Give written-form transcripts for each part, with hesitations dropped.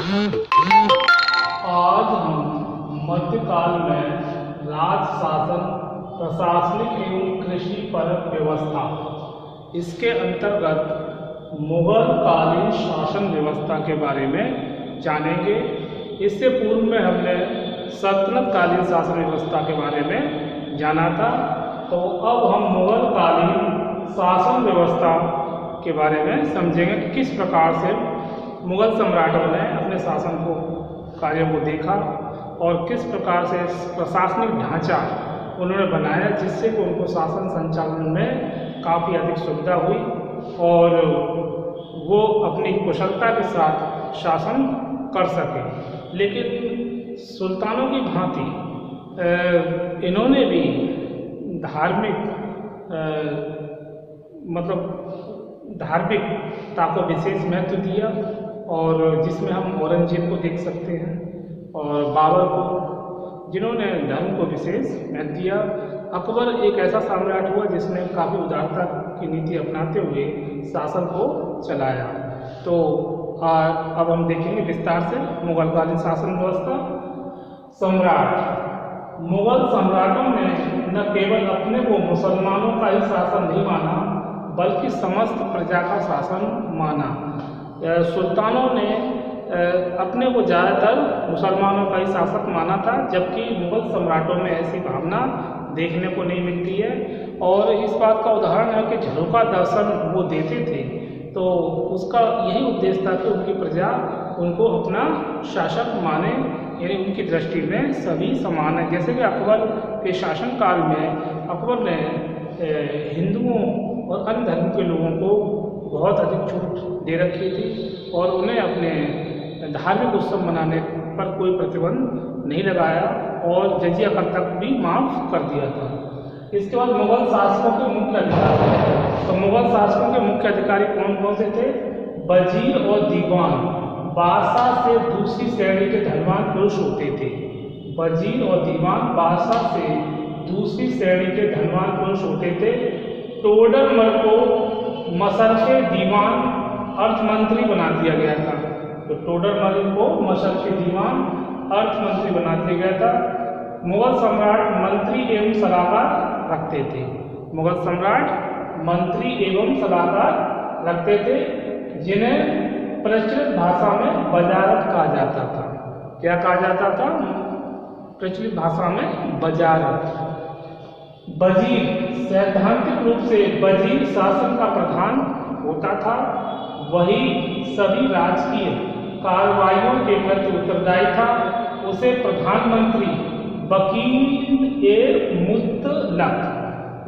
आज हम मध्यकाल में राज शासन, प्रशासनिक एवं कृषि परक व्यवस्था, इसके अंतर्गत मुगल कालीन शासन व्यवस्था के बारे में जानेंगे। इससे पूर्व में हमने सल्तनत कालीन शासन व्यवस्था के बारे में जाना था, तो अब हम मुगल कालीन शासन व्यवस्था के बारे में समझेंगे कि किस प्रकार से मुगल सम्राटों ने अपने शासन को कार्यों को देखा और किस प्रकार से प्रशासनिक ढांचा उन्होंने बनाया, जिससे कि उनको शासन संचालन में काफ़ी अधिक सुविधा हुई और वो अपनी कुशलता के साथ शासन कर सके। लेकिन सुल्तानों की भांति इन्होंने भी धार्मिक धार्मिकता को विशेष महत्व दिया, और जिसमें हम औरंगजेब को देख सकते हैं और बाबर को, जिन्होंने धर्म को विशेष महत्व दिया। अकबर एक ऐसा सम्राट हुआ जिसने काफ़ी उदारता की नीति अपनाते हुए शासन को चलाया। तो अब हम देखेंगे विस्तार से मुगलकालीन शासन व्यवस्था। सम्राट, मुगल सम्राटों ने न केवल अपने को मुसलमानों का ही शासन नहीं माना, बल्कि समस्त प्रजा का शासन माना। सुल्तानों ने अपने को ज़्यादातर मुसलमानों का ही शासक माना था, जबकि मुगल सम्राटों में ऐसी भावना देखने को नहीं मिलती है। और इस बात का उदाहरण है कि झरोखा दर्शन वो देते थे, तो उसका यही उद्देश्य था कि उनकी प्रजा उनको अपना शासक माने, यानी उनकी दृष्टि में सभी समान है। जैसे कि अकबर के शासनकाल में अकबर ने हिंदुओं और अन्य धर्म के लोगों को बहुत अधिक छूट दे रखी थी और उन्हें अपने धार्मिक उत्सव मनाने पर कोई प्रतिबंध नहीं लगाया और जजिया कर तक भी माफ़ कर दिया था। इसके बाद मुगल शासकों के मुख्य अधिकारी, तो मुगल शासकों के मुख्य अधिकारी कौन कौन से थे? वजीर और दीवान बादशाह से दूसरी श्रेणी के धनवान पुरुष होते थे। वजीर और दीवान बादशाह से दूसरी श्रेणी के धनवान पुरुष होते थे। टोडरमल को मशरक़े दीवान अर्थमंत्री बना दिया गया था। तो टोडरमल को मशरक़े दीवान अर्थमंत्री बना दिया गया था। मुगल सम्राट मंत्री एवं सलाहकार रखते थे। मुगल सम्राट मंत्री एवं सलाहकार रखते थे, जिन्हें प्रचलित भाषा में वजारत कहा जाता था। क्या कहा जाता था? प्रचलित भाषा में वजारत। वजीर, सैद्धांतिक रूप से वजीर शासन का प्रधान होता था। वही सभी राजकीय कार्रवाइयों के प्रति उत्तरदायी था। उसे प्रधानमंत्री वकील-ए-मुतलक,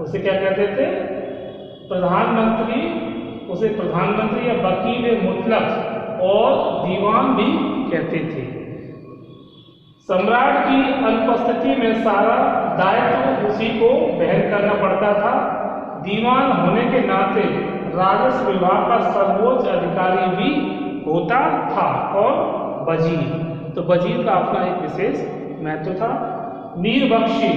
उसे क्या कहते थे? प्रधानमंत्री, उसे प्रधानमंत्री या वकील-ए-मुतलक और दीवान भी कहते थे। सम्राट की अनुपस्थिति में सारा दायित्व उसी को वहन करना पड़ता था। दीवान होने के नाते राजस्व विभाग का सर्वोच्च अधिकारी भी होता था। और वजीर, तो वजीर का अपना एक विशेष महत्व था। मीर बख्शी,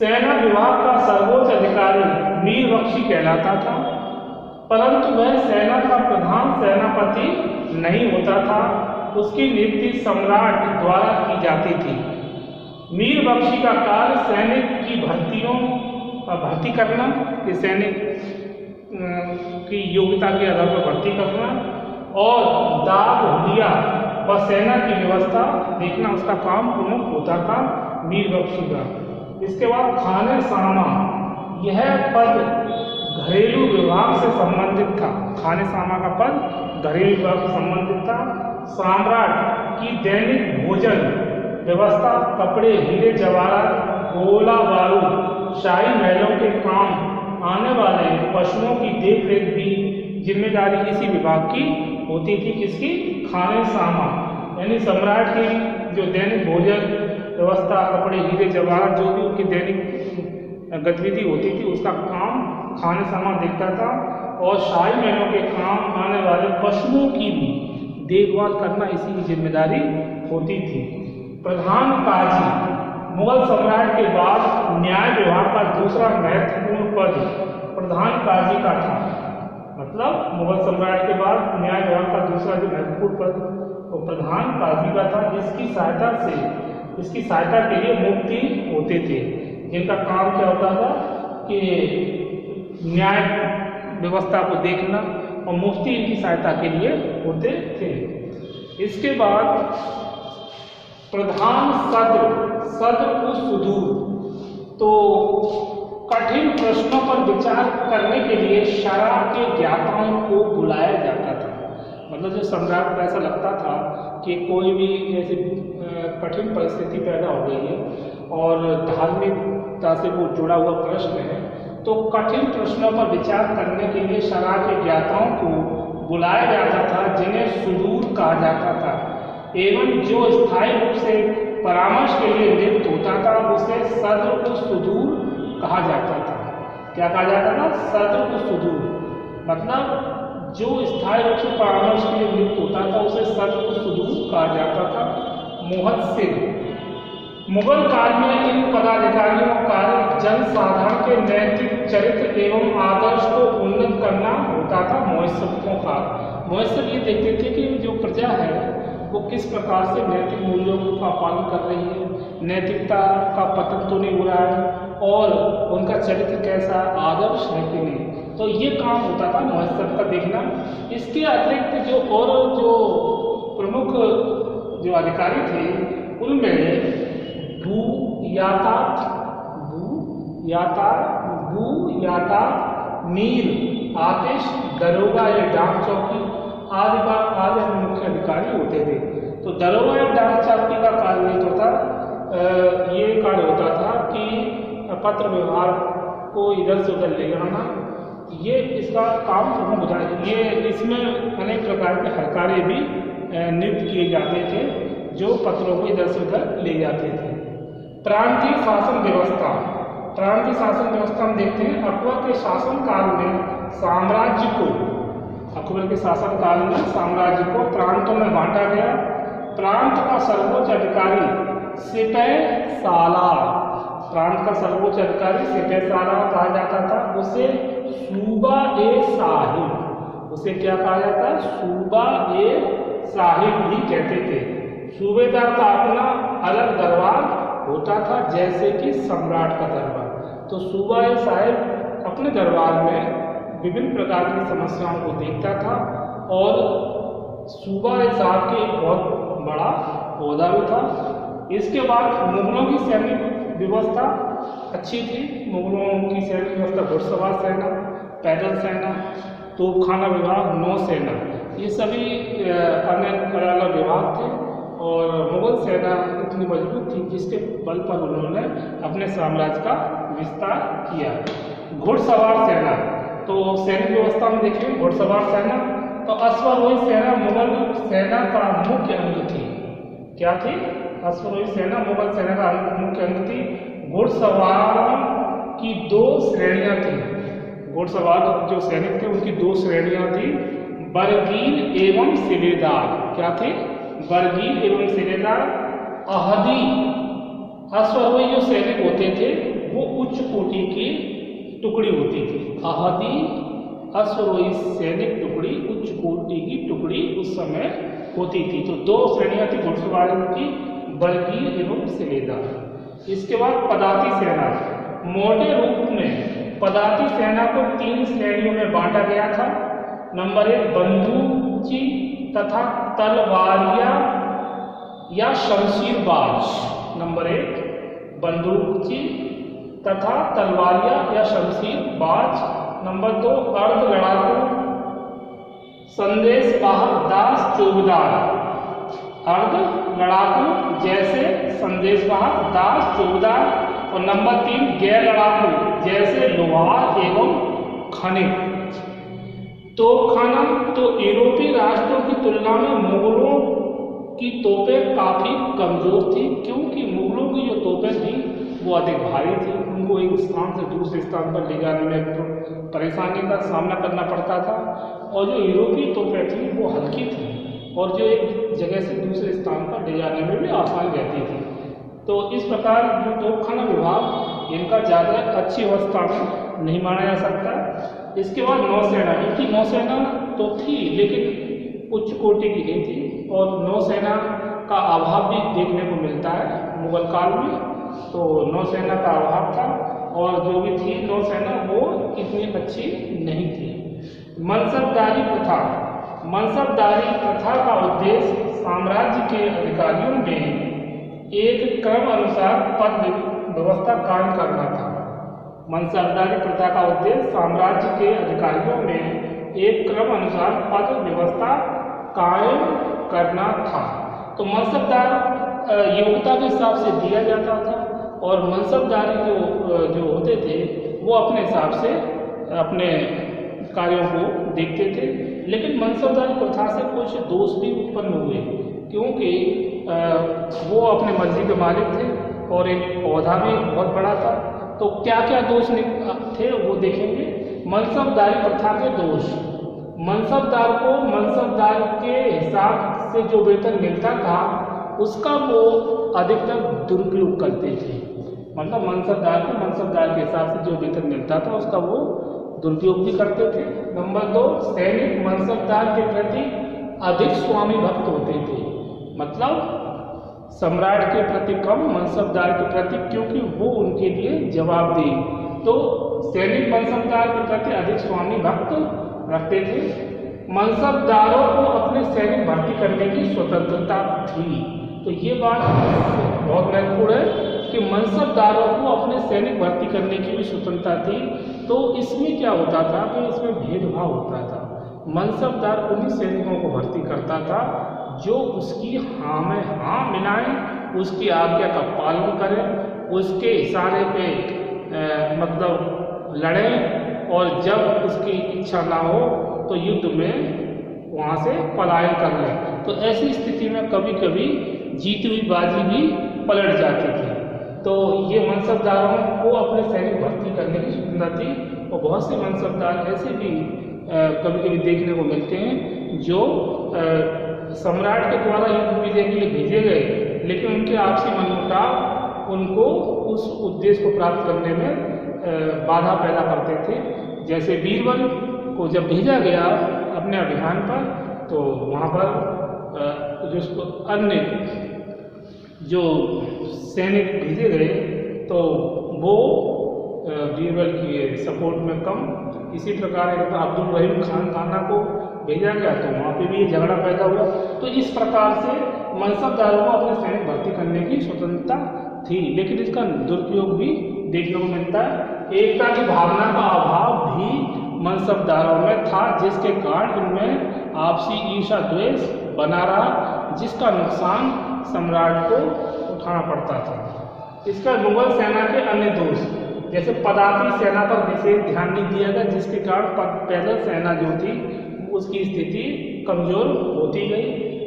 सेना विभाग का सर्वोच्च अधिकारी मीर बख्शी कहलाता था, परंतु वह सेना का प्रधान सेनापति नहीं होता था। उसकी नियुक्ति सम्राट द्वारा की जाती थी। मीर बख्शी का कार्य सैनिक की भर्ती करना, कि सैनिक की योग्यता के आधार पर भर्ती करना, और दाग हुलिया व सेना की व्यवस्था देखना उसका काम प्रमुख होता था मीर बख्शी का। इसके बाद खाने सामा, यह पद घरेलू विभाग से संबंधित था। खाने सामा का पद घरेलू विभाग से संबंधित था। सम्राट की दैनिक भोजन व्यवस्था, कपड़े, हीरे जवाहरात, गोला बारूद, शाही महलों के काम आने वाले पशुओं की देखरेख भी जिम्मेदारी इसी विभाग की होती थी। किसकी? खाने सामा, यानी सम्राट की जो दैनिक भोजन व्यवस्था, कपड़े, हीरे जवाहरात, जो भी उनकी दैनिक गतिविधि होती थी, उसका काम खाने सामा देखता था। और शाही महलों के काम आने वाले पशुओं की भी देखभाल करना इसी की जिम्मेदारी होती थी। प्रधान काजी, मुगल सम्राट के बाद न्याय विभाग का दूसरा महत्वपूर्ण पद प्रधान काजी का था। मतलब मुगल सम्राट के बाद न्याय विभाग का दूसरा जो महत्वपूर्ण पद वो प्रधान काजी का था। इसकी सहायता के लिए मुफ्ती होते थे, जिनका काम क्या होता था कि न्याय व्यवस्था को देखना, और मुफ्ती इनकी सहायता के लिए होते थे। इसके बाद प्रधान सद्र सुदूर, तो कठिन प्रश्नों पर विचार करने के लिए शरा के ज्ञाताओं को बुलाया जाता था। मतलब जो सम्राट को ऐसा लगता था कि कोई भी ऐसी कठिन परिस्थिति पैदा हो गई है और धार्मिकता से वो जुड़ा हुआ प्रश्न है, तो कठिन प्रश्नों पर विचार करने के लिए शरा के ज्ञाताओं को बुलाया जाता था, जिन्हें सुदूर कहा जाता था, एवं जो स्थायी रूप से परामर्श के लिए नियुक्त होता था उसे सद्र सुदूर कहा जाता था। क्या कहा जाता था? सद्र सुदूर। मतलब जो स्थायी रूप से परामर्श के लिए नियुक्त होता था उसे सद्र सुदूर कहा जाता था। मुहस्सिन, मुगल काल में इन पदाधिकारियों का कार्य जनसाधारण के नैतिक चरित्र एवं आदर्श को उन्नत करना होता था। मुहस्सिबों का मुहस्सिब ये देखते थे कि जो प्रजा है वो किस प्रकार से नैतिक मूल्यों का पालन कर रही है, नैतिकता का पतन तो नहीं हो रहा है, और उनका चरित्र कैसा आदर्श है कि नहीं। तो ये काम होता था मुहस्सिब का देखना। इसके अतिरिक्त जो प्रमुख जो अधिकारी थे उनमें मीर, आतिश, दरोगा या डाक चौकी आदि मुख्य अधिकारी होते थे। तो दरोगा या डाक चौकी का कार्य ये कार्य होता था कि पत्र व्यवहार को इधर से उधर ले जाना, ये इसका काम प्रमुख होता है। ये इसमें अनेक प्रकार के हरकारे भी नियुक्त किए जाते थे जो पत्रों को इधर से उधर ले जाते थे। प्रांतीय शासन व्यवस्था हम देखते हैं। अकबर के शासन काल में साम्राज्य को प्रांतों में बांटा गया। प्रांत का सर्वोच्च अधिकारी सिपह सालार कहा जाता था। उसे सूबा ए साहिब, उसे क्या कहा जाता है? सूबा ए साहिब भी कहते थे। सूबेदार का अपना अलग दरबार होता था, जैसे कि सम्राट का दरबार। तो सूबा ए साहिब अपने दरबार में विभिन्न प्रकार की समस्याओं को देखता था, और सूबा ए साहब की एक बहुत बड़ा ओहदा भी था। इसके बाद मुगलों की सैनिक व्यवस्था अच्छी थी। मुगलों की सैनिक व्यवस्था घुड़सवार सेना, पैदल सेना, तोपखाना विभाग, नौसेना, ये सभी अलग अलग विभाग थे। और मुगल सेना इतनी मजबूत थी जिसके बल पर उन्होंने अपने साम्राज्य का विस्तार किया। घुड़सवार सेना, तो सैनिक व्यवस्था में देखिए घुड़सवार सेना, तो अश्वारोही सेना मुगल सेना का मुख्य अंग थी। क्या थी? अश्वारोही सेना मुगल सेना का मुख्य अंग थी। घुड़सवारों की 2 श्रेणियां थी। घुड़सवार जो सैनिक थे उनकी 2 श्रेणियां थी, बरगीर एवं सिलेदार। क्या थे? बरगीर एवं सिलेदार। अहदी अश्वारोही जो सैनिक होते थे वो उच्च कोटि की टुकड़ी होती थी। अहदी अश्वारोही सैनिक टुकड़ी उच्च कोटि की टुकड़ी उस समय होती थी। तो 2 श्रेणियां थी घुड़सवारों की, बरगीर एवं सिलेदार। इसके बाद पदाती सेना। मोटे रूप में पदाती सेना को 3 श्रेणियों में बांटा गया था। नंबर 1 बंदूकची तथा तलवारिया या शमशीरबाज। नंबर 1 बंदूकची तथा तलवारिया या शमशीरबाज। नंबर 2 अर्ध लड़ाकू संदेशवाहक दास चौकीदार। अर्ध लड़ाकू जैसे संदेशवाहक दास चौकीदार। और नंबर 3 गैर लड़ाकू जैसे लोहार एवं खनिक। तोपखाना, तो यूरोपीय राष्ट्रों की तुलना में मुगलों की तोपें काफ़ी कमज़ोर थी, क्योंकि मुगलों की जो तोपें थी वो अधिक भारी थी। उनको एक स्थान से दूसरे स्थान पर ले जाने में परेशानी का सामना करना पड़ता था। और जो यूरोपीय तोपें थी वो हल्की थी और जो एक जगह से दूसरे स्थान पर ले जाने में भी आसान रहती थी। तो इस प्रकार जो तोपखाना विभाग इनका ज़्यादा अच्छी अवस्था में नहीं माना जा सकता। इसके बाद नौसेना, इनकी नौसेना तो थी लेकिन उच्च कोटि की नहीं थी और नौसेना का अभाव भी देखने को मिलता है मुगल काल में। तो नौसेना का अभाव था और जो भी थी नौसेना वो इतनी अच्छी नहीं थी। मनसबदारी प्रथा, मनसबदारी प्रथा का उद्देश्य साम्राज्य के अधिकारियों में एक क्रम अनुसार पद व्यवस्था कायम करना था। मनसबदारी प्रथा का उद्देश्य साम्राज्य के अधिकारियों में एक क्रम अनुसार पद व्यवस्था कायम करना था। तो मनसबदार योग्यता के हिसाब से दिया जाता था और मनसबदारी जो होते थे वो अपने हिसाब से अपने कार्यों को देखते थे। लेकिन मनसबदारी प्रथा से कुछ दोष भी उत्पन्न हुए क्योंकि वो अपने मर्जी के मालिक थे और एक पौधा भी बहुत बड़ा था। तो क्या क्या दोष थे वो देखेंगे। मनसबदारी प्रथा के दोष, मनसबदार को मनसबदार के हिसाब से जो वेतन मिलता था उसका वो अधिकतर दुरुपयोग करते थे। मतलब मनसबदार को मनसबदार के हिसाब से जो वेतन मिलता था उसका वो दुरुपयोग भी करते थे। नंबर 2, सैनिक मनसबदार के प्रति अधिक स्वामी भक्त होते थे। मतलब सम्राट के प्रति कम, मनसबदार के प्रति, क्योंकि वो उनके लिए जवाबदेह। तो सैनिक मनसबदार के प्रति अधिक स्वामी भक्त रखते थे। मनसबदारों को अपने सैनिक भर्ती करने की स्वतंत्रता थी। तो ये बात बहुत महत्वपूर्ण है कि मनसबदारों को अपने सैनिक भर्ती करने की भी स्वतंत्रता थी। तो इसमें क्या होता था कि इसमें भेदभाव होता था। मनसबदार उन्हीं सैनिकों को भर्ती करता था जो उसकी हाँ में हाँ मिलाएं, उसकी आज्ञा का पालन करें, उसके इशारे पे मतलब लड़ें और जब उसकी इच्छा ना हो तो युद्ध में वहाँ से पलायन कर लें। तो ऐसी स्थिति में कभी कभी जीती हुई बाजी भी पलट जाती थी। तो ये मनसबदारों को अपने सैनिक भर्ती करने की स्वतंत्रता थी। और बहुत से मनसबदार ऐसे भी कभी कभी देखने को मिलते हैं जो सम्राट के द्वारा युद्ध विजय के लिए भेजे गए लेकिन उनके आपसी मनमुटाव उनको उस उद्देश्य को प्राप्त करने में बाधा पैदा करते थे। जैसे बीरबल को जब भेजा गया अपने अभियान पर तो वहाँ पर जो अन्य जो सैनिक भेजे गए तो वो बीरबल की सपोर्ट में कम। इसी प्रकार एक अब्दुल रहीम खान थाना को भेजा गया तो वहाँ पे भी झगड़ा पैदा हुआ। तो इस प्रकार से मनसबदारों को अपने सैनिक भर्ती करने की स्वतंत्रता थी लेकिन इसका दुरुपयोग भी देखने को मिलता है। एकता की भावना का अभाव भी मनसबदारों में था जिसके कारण इनमें आपसी ईर्ष्या द्वेष बना रहा जिसका नुकसान सम्राट को उठाना पड़ता था। इसका मुगल सेना के अन्य दोष जैसे पदातिक सेना पर विशेष ध्यान नहीं दिया गया जिसके कारण पैदल सेना जो थी उसकी स्थिति कमजोर होती गई।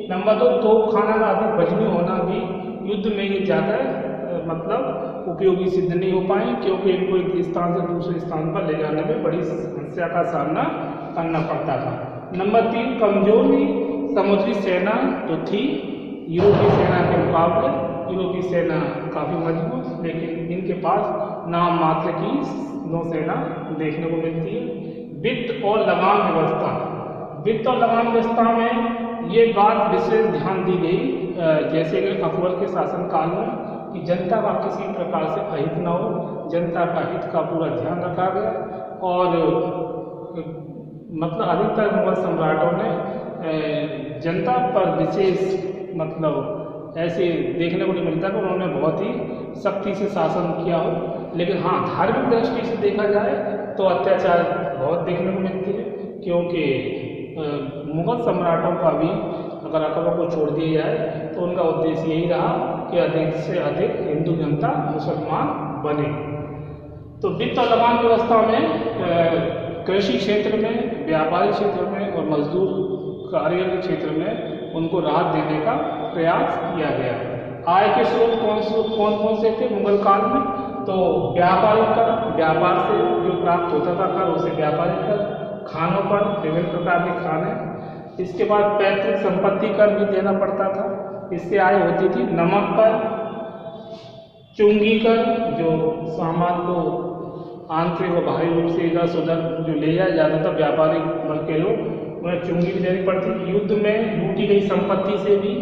नंबर 2, तोपखाना का अधिक वजनी होना भी युद्ध में ये ज़्यादा मतलब उपयोगी सिद्ध नहीं हो पाए क्योंकि इनको एक स्थान से दूसरे स्थान पर ले जाने में बड़ी समस्या का सामना करना पड़ता था। नंबर 3, कमजोरी समुद्री सेना जो थी यूरोपीय सेना के मुकाबले। यूरोपीय सेना काफ़ी मजबूत लेकिन इनके पास नाम मात्र की नौसेना देखने को मिलती है। वित्त और लगान व्यवस्था, वित्त और लगान व्यवस्था में ये बात विशेष ध्यान दी गई जैसे कि अकबर के शासनकाल में कि जनता का किसी प्रकार से अहित न हो, जनता का हित का पूरा ध्यान रखा गया। और मतलब अधिकतर मुगल सम्राटों ने जनता पर विशेष मतलब ऐसे देखने को नहीं मिलता कि उन्होंने बहुत ही सख्ती से शासन किया हो। लेकिन हाँ, धार्मिक दृष्टि से देखा जाए तो अत्याचार बहुत देखने को मिलते हैं क्योंकि मुगल सम्राटों का भी अगर अकबर को छोड़ दिया जाए तो उनका उद्देश्य यही रहा कि अधिक से अधिक हिंदू जनता मुसलमान बने। तो वित्त और लगान व्यवस्था में कृषि क्षेत्र में, व्यापारिक क्षेत्र में और मजदूर कार्य के क्षेत्र में उनको राहत देने का प्रयास किया गया। आय के स्रोत कौन कौन से थे मुगल काल में? तो व्यापारिक कर, व्यापार से जो प्राप्त होता था कर उसे व्यापारिक कर, खानों पर विभिन्न प्रकार के खाने, इसके बाद पैतृक संपत्ति कर भी देना पड़ता था, इससे आय होती थी। नमक पर, चुंगी कर जो सामान को आंतरिक व बाहरी रूप से इधर से उधर जो ले जाया जाता था व्यापारिक वर्ग के लोग, उन्हें चुंगी की देनी पड़ती थी। युद्ध में लूटी गई संपत्ति से भी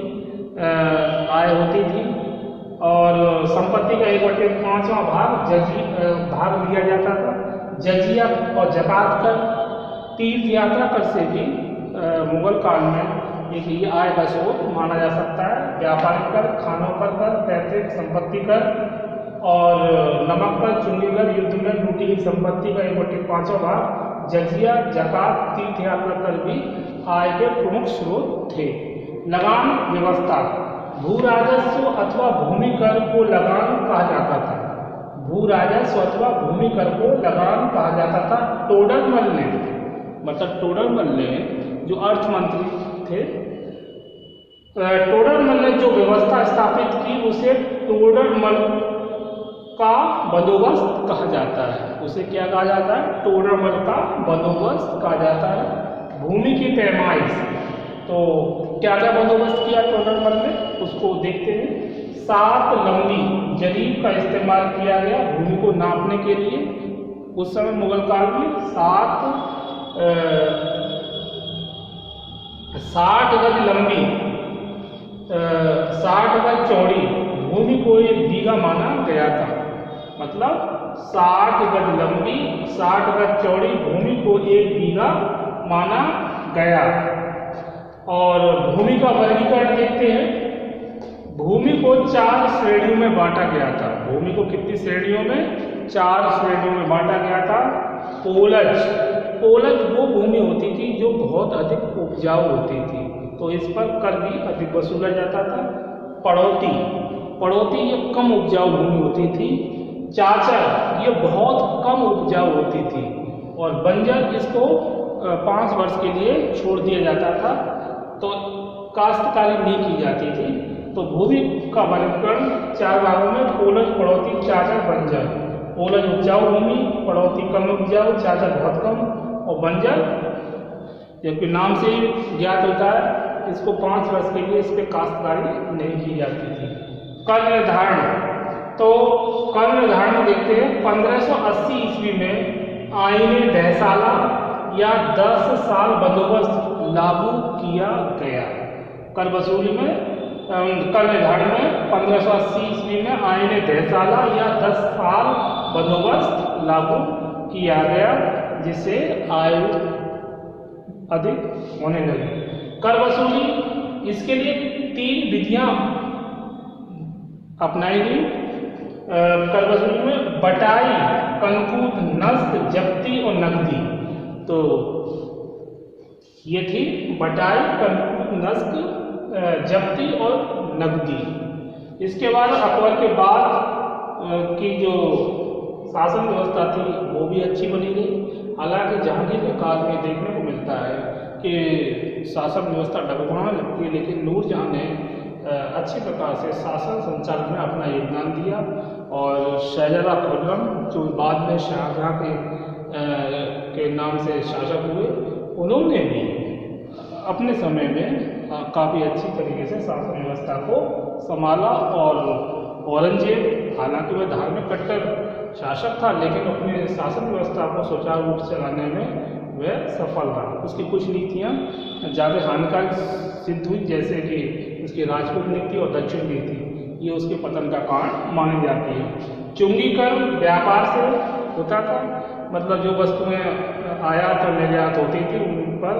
आय होती थी और संपत्ति का 1/5वां भाग लिया जाता था। जजिया और जकात कर, तीर्थ यात्रा कर से भी मुगल काल में एक ये आय का स्रोत माना जा सकता है। व्यापारिक कर, खानों पर कर, पैतृक संपत्ति कर और नमक कर, चुंगी कर, युद्ध में लूटी गई संपत्ति का 1/5वां भाग, जजिया, जकात, तीर्थ यात्रा कर भी आय के प्रमुख स्रोत थे। लगान व्यवस्था, भू राजस्व अथवा भूमि कर को लगान कहा जाता था। भू राजस्व अथवा भूमि कर को लगान कहा जाता था। टोडरमल ने, मतलब टोडरमल ने जो अर्थ मंत्री थे, टोडरमल ने जो व्यवस्था स्थापित की उसे टोडरमल का बंदोबस्त कहा जाता है। उसे क्या कहा जाता है? टोडरमल का बंदोबस्त कहा जाता है। भूमि की पैमाइश, तो क्या क्या बंदोबस्त किया टोडरमल ने, उसको देखते हैं। 7 लंबी जरीब का इस्तेमाल किया गया भूमि को नापने के लिए। उस समय मुगल काल में 60 गज लंबी 60 गज चौड़ी भूमि को 1 बीघा माना गया था। मतलब 60 गज लंबी 60 गज चौड़ी भूमि को 1 बीघा माना गया। और भूमि का वर्गीकरण देखते हैं। भूमि को 4 श्रेणियों में बांटा गया था। भूमि को कितनी श्रेणियों में? 4 श्रेणियों में बांटा गया था। पोलज, पोलज वो भूमि होती थी जो बहुत अधिक उपजाऊ होती थी, तो इस पर कर भी अधिक वसूला जाता था। पड़ौती, पड़ौती ये कम उपजाऊ भूमि होती थी। चाचर, ये बहुत कम उपजाऊ होती थी। और बंजर, इसको 5 वर्ष के लिए छोड़ दिया जाता था, तो काश्तकारी नहीं की जाती थी। तो भूमि का वर्गीकरण 4 भागों में: पोलज, पड़ौती, चाचर, बंजर। पोलज उपजाऊ भूमि, पड़ौती कम उपजाऊ, चाचर बहुत कम और बंजर जबकि नाम से ही ज्ञात होता है, इसको 5 वर्ष के लिए इस पर काश्तकारी नहीं की जाती थी। कर निर्धारण, तो कर निर्धारण देखते हैं। 1580 ईस्वी में आईने दहसाला या 10 साल बंदोबस्त लागू किया गया। कर वसूली में, कर निर्धारण में 1580 ईस्वी में आईने दहसाला या 10 साल बंदोबस्त लागू किया गया, जिससे आय अधिक होने लगी। कर वसूली, इसके लिए 3 विधियां अपनाई गई। कर वसूली में बटाई, कंकूत, नष्ट, जब्ती और नकदी। तो ये थी बटाई, कंकूत, नष्ट, जब्ती और नकदी। इसके बाद अकबर के बाद की जो शासन व्यवस्था थी वो भी अच्छी बनी गई। हालांकि जहांगीर के काल में देखने को मिलता है कि शासन व्यवस्था डगमगाने लगती है, लेकिन नूरजहां ने अच्छी प्रकार से शासन संचालन में अपना योगदान दिया। और शहजादा खुर्रम, जो बाद में शाहजहां के नाम से शासक हुए, उन्होंने भी अपने समय में काफ़ी अच्छी तरीके से शासन व्यवस्था को संभाला। और औरंगजेब, हालांकि वह धार्मिक कट्टर शासक था, लेकिन अपने शासन व्यवस्था को सुचारू रूप से चलाने में वह सफल रहा। उसकी कुछ नीतियाँ ज़्यादा हानिकारक सिद्ध हुई, जैसे कि उसकी राजपूत नीति और दक्षिण नीति, ये उसके पतन का कारण मानी जाती है। चुंगी कर व्यापार से होता था, मतलब जो वस्तुएं आयात और निर्यात होती थी उन पर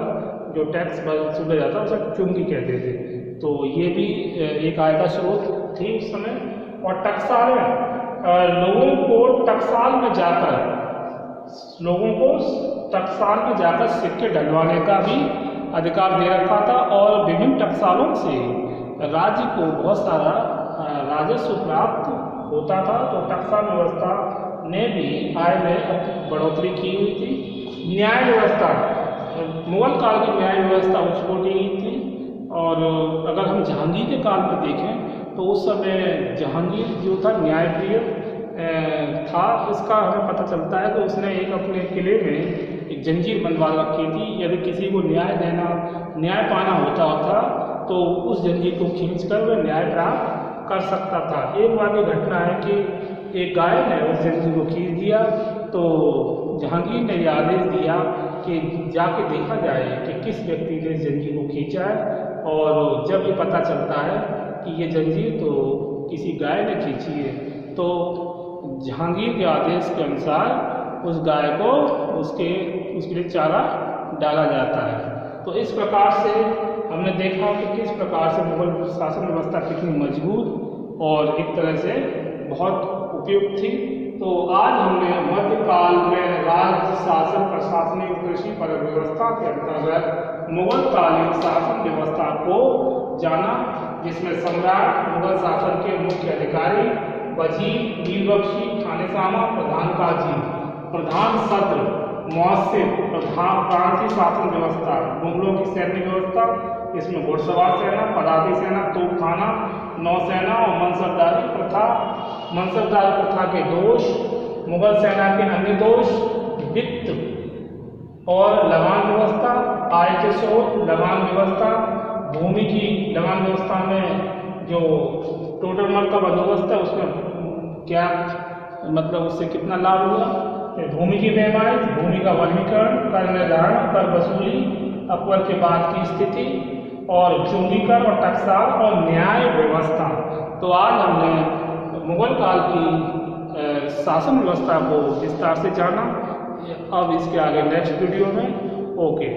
जो टैक्स वसूला जाता उसे चुंगी कहते थे। तो ये भी एक आय का स्रोत थी उस समय। और टकसाल, लोगों को टकसाल में जाकर सिक्के ढलवाने का भी अधिकार दे रखा था। और विभिन्न टकसालों से राज्य को बहुत सारा राजस्व प्राप्त होता था। तो टकसाल व्यवस्था ने भी आय में बढ़ोतरी की हुई थी। न्याय व्यवस्था, मुगल काल की न्याय व्यवस्था उच्चकोटि की थी। और अगर हम जहांगीर के काल में देखें तो उस समय जहांगीर जो था न्यायप्रिय था। इसका हमें पता चलता है कि उसने एक अपने किले में एक जंजीर बनवा रखी थी। यदि किसी को न्याय पाना होता था तो उस जंजीर को खींचकर वह न्याय प्राप्त कर सकता था। एक बार की घटना है कि एक गाय ने उस जंजीर को खींच दिया, तो जहांगीर ने यह आदेश दिया कि जाके देखा जाए कि किस व्यक्ति ने जंजीर को खींचा है, और जब ये पता चलता है कि ये जंजीर तो किसी गाय ने खींची है, तो जहांगीर के आदेश के अनुसार उस गाय को उसके लिए चारा डाला जाता है। तो इस प्रकार से हमने देखा कि किस प्रकार से मुगल शासन व्यवस्था कितनी मजबूत और एक तरह से बहुत उपयुक्त थी। तो आज हमने मध्यकाल में राज्य शासन प्रशासनिक कृषि पर व्यवस्था के अंतर्गत मुगल कालीन शासन व्यवस्था को जाना, जिसमें सम्राट, मुगल शासन के मुख्य अधिकारी, वजीर, मीरबख्शी, खानेसामा, प्रधान काजी, प्रधान सत्र, मुअस्सिर, प्रधान प्रांतीय शासन व्यवस्था, मुगलों की सैन्य व्यवस्था, इसमें घुड़सवार सेना, पदाती सेना, तोपखाना, नौसेना और मनसबदारी प्रथा के दोष, मुगल सेना के अन्य दोष, वित्त और लगान व्यवस्था, आय के स्रोत, लगान व्यवस्था, भूमि की लगान व्यवस्था में जो टोटल मल का बंदोबस्त है उसमें क्या मतलब उससे कितना लाभ हुआ, भूमि की पैमाइश, भूमि का वर्गीकरण, कर निर्धारण, कर वसूली, अकबर के बाद की स्थिति और चुंगी कर और टकसाल और न्याय व्यवस्था। तो आज हमने मुगल काल की शासन व्यवस्था को विस्तार से जाना। अब इसके आगे नेक्स्ट वीडियो में ओके।